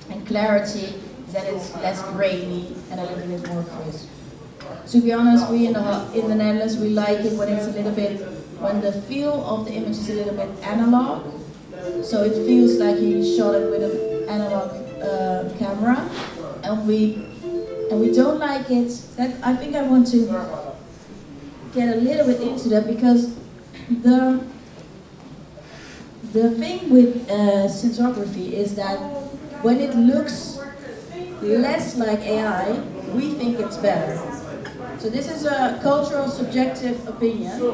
and clarity is that it's less grainy and a little bit more crisp. To be honest, we in the Netherlands, we like it when it's a little bit, when the feel of the image is a little bit analog. So it feels like you shot it with an analog camera, and we don't like it. That I think I want to get a little bit into that, because the thing with cinematography is that when it looks less like AI, we think it's better. So this is a cultural subjective opinion,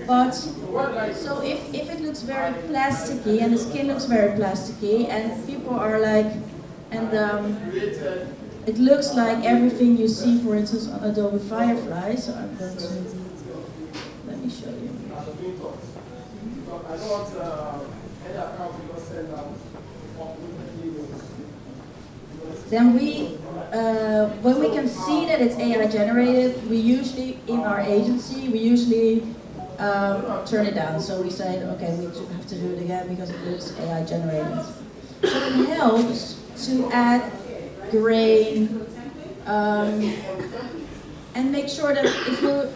but so if it looks very plasticky and the skin looks very plasticky and people are like, and it looks like everything you see, for instance, on Adobe Firefly. So I'm going to, let me show you. Then when we can see that it's AI generated, we usually, in our agency, we usually turn it down. So we say, okay, we have to do it again because it looks AI generated. So it helps to add grain, and make sure that if you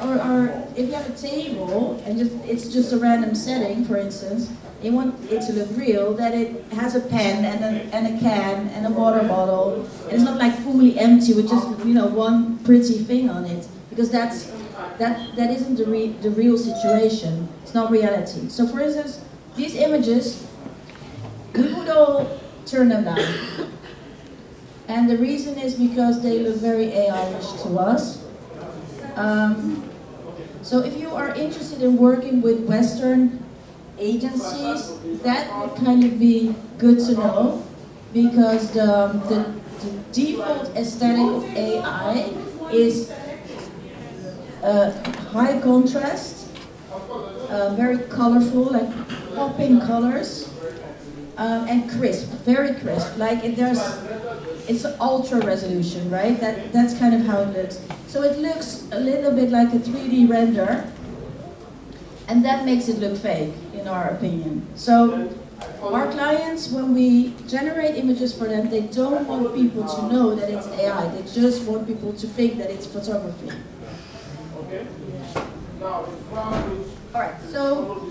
if you have a table and it's just a random setting, for instance, you want it to look real, that it has a pen and a can and a water bottle. And it's not like fully empty with just one pretty thing on it, because that isn't the real situation. It's not reality. So for instance, these images, we would all turn them down. And the reason is because they look very AI-ish to us. So if you are interested in working with Western agencies, that would kind of be good to know, because the default aesthetic of AI is high contrast, very colorful, like popping colors, and crisp, very crisp. Like it's ultra resolution, right? That's kind of how it looks. So it looks a little bit like a 3D render, and that makes it look fake, in our opinion. So our clients, when we generate images for them, they don't want people to know that it's AI. They just want people to think that it's photography. Okay. All right. So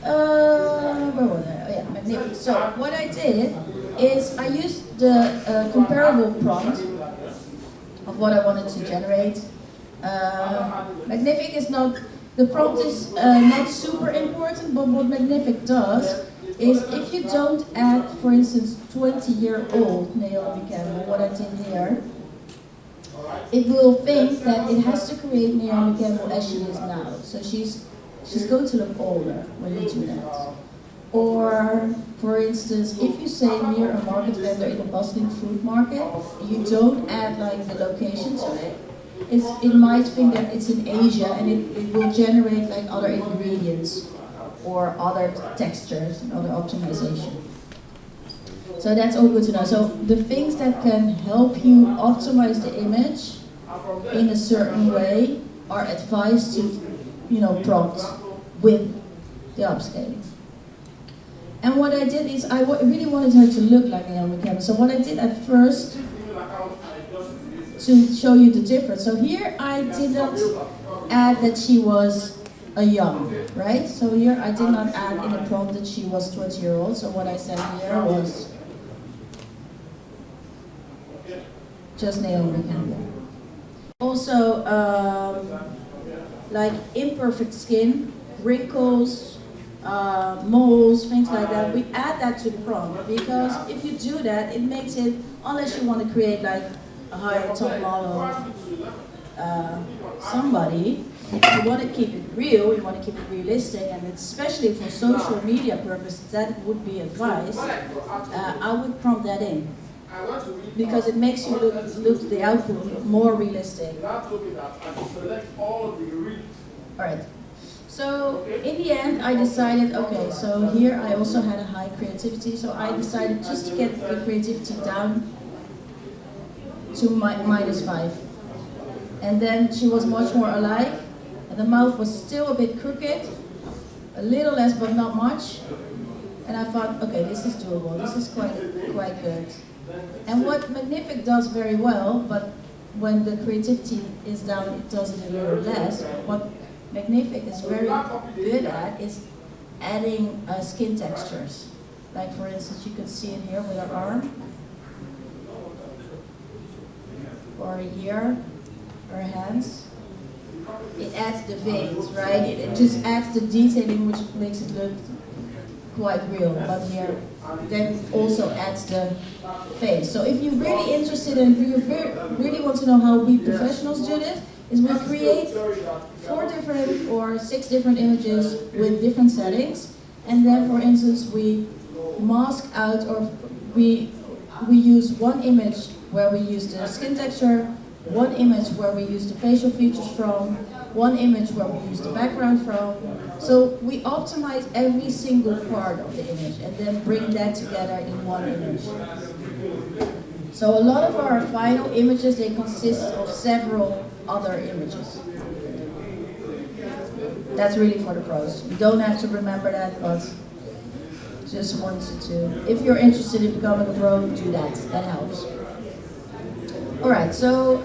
where was I? Oh, yeah, magnificent. So what I did is I used the comparable prompt of what I wanted to generate. Magnific is not, the prompt is not super important, but what Magnific does is if you don't add, for instance, 20-year-old Naomi Campbell, what I did here, it will think that it has to create Naomi Campbell as she is now. So she's going to look older when you do that. Or, for instance, if you say near a market vendor in a bustling food market, you don't add like the location to it, it might think that it's in Asia, and it will generate like other ingredients or other textures and other optimization. So that's all good to know. So the things that can help you optimize the image in a certain way are advised to, prompt with the upscaling. And what I did is I really wanted her to look like Naomi Campbell. So what I did at first, to show you the difference. So here I did not add that she was a young, right? So here I did not add in the prompt that she was 20-year-old. So what I said here was just Naomi Campbell. Also, like imperfect skin, wrinkles, moles, things like that. We add that to the prompt, because if you do that, it makes it, unless you want to create like a higher top model, somebody, you want to keep it real, you want to keep it realistic, and especially for social media purposes, that would be advice. I would prompt that in, because it makes you look the output more realistic. Alright, so in the end I decided, okay, so here I also had a high creativity, so I decided just to get the creativity down to -5. And then she was much more alike, and the mouth was still a bit crooked, a little less but not much. And I thought, okay, this is doable, this is quite good. And what Magnific does very well, but when the creativity is down, it does it a little less. What Magnific is very good at is adding skin textures. Like for instance, you can see it here with her arm, or her ear, her hands. It adds the veins, right? It just adds the detailing, which makes it look quite real. But here, then it also adds the face. So if you're really interested in, if you really want to know how we professionals do this, is we create 4 different or 6 different images with different settings, and then, for instance, we mask out, or we use one image where we use the skin texture, one image where we use the facial features from, one image where we use the background from. So we optimize every single part of the image and then bring that together in one image. So a lot of our final images, they consist of several other images. That's really for the pros. You don't have to remember that, but just wanted to. If you're interested in becoming a pro, do that. That helps. All right, so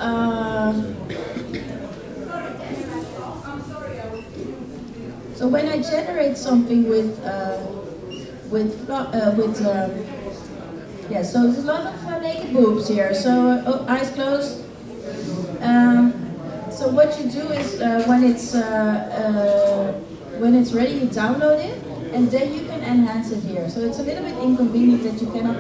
so when I generate something with yeah, so there's a lot of naked boobs here. So eyes closed. So what you do is when it's ready, you download it, and then you can enhance it here. So it's a little bit inconvenient that you cannot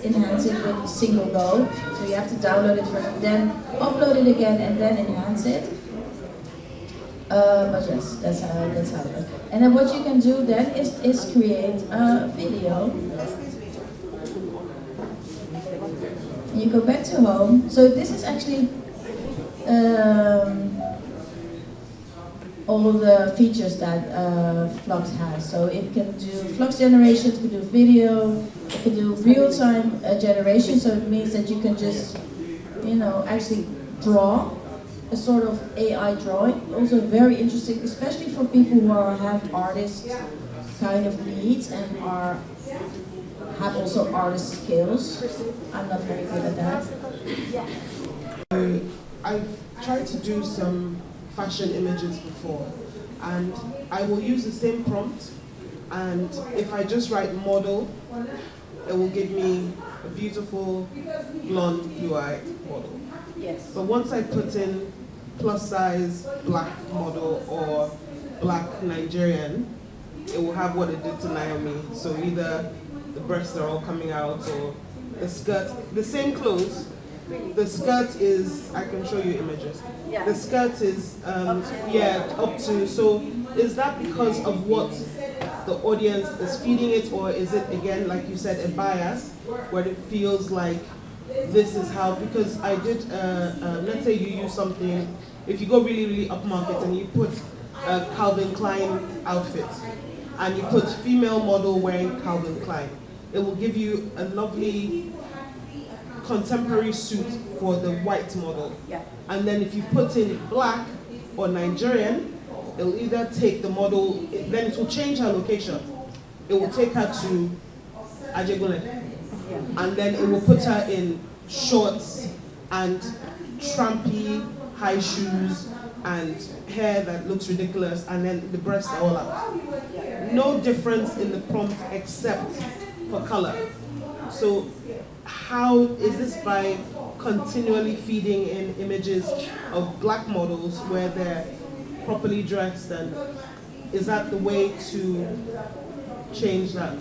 enhance it with a single go. So you have to download it first, then upload it again, and then enhance it. But yes, that's how it goes. And then what you can do then is create a video. And you go back to home. So this is actually all the features that Flux has. So it can do flux generation, it can do video, it can do real-time generation. So it means that you can just, actually draw a sort of AI drawing. Also very interesting, especially for people who have artist kind of needs and have also artist skills. I'm not very good at that. I've tried to do some fashion images before, and I will use the same prompt, and if I just write model, it will give me a beautiful blonde, blue-eyed model. Yes. But once I put in plus size black model or black Nigerian, it will have what it did to Naomi. So either the breasts are all coming out, or the skirt, the same clothes. The skirt is, I can show you images. Yeah. The skirt is, up to, so is that because of what the audience is feeding it, or is it, again, like you said, a bias, where it feels like this is how, because I did, let's say you use something, if you go really, really upmarket and you put a Calvin Klein outfit, and you put female model wearing Calvin Klein, it will give you a lovely contemporary suit for the white model. Yeah. And then if you put in black or Nigerian, it'll either take the model, then it will change her location. It will take her to Ajegule. Yeah. And then it will put her in shorts and trampy high shoes and hair that looks ridiculous, and then the breasts are all out. No difference in the prompt except for color. So how is this by continually feeding in images of black models where they're properly dressed, and is that the way to change that?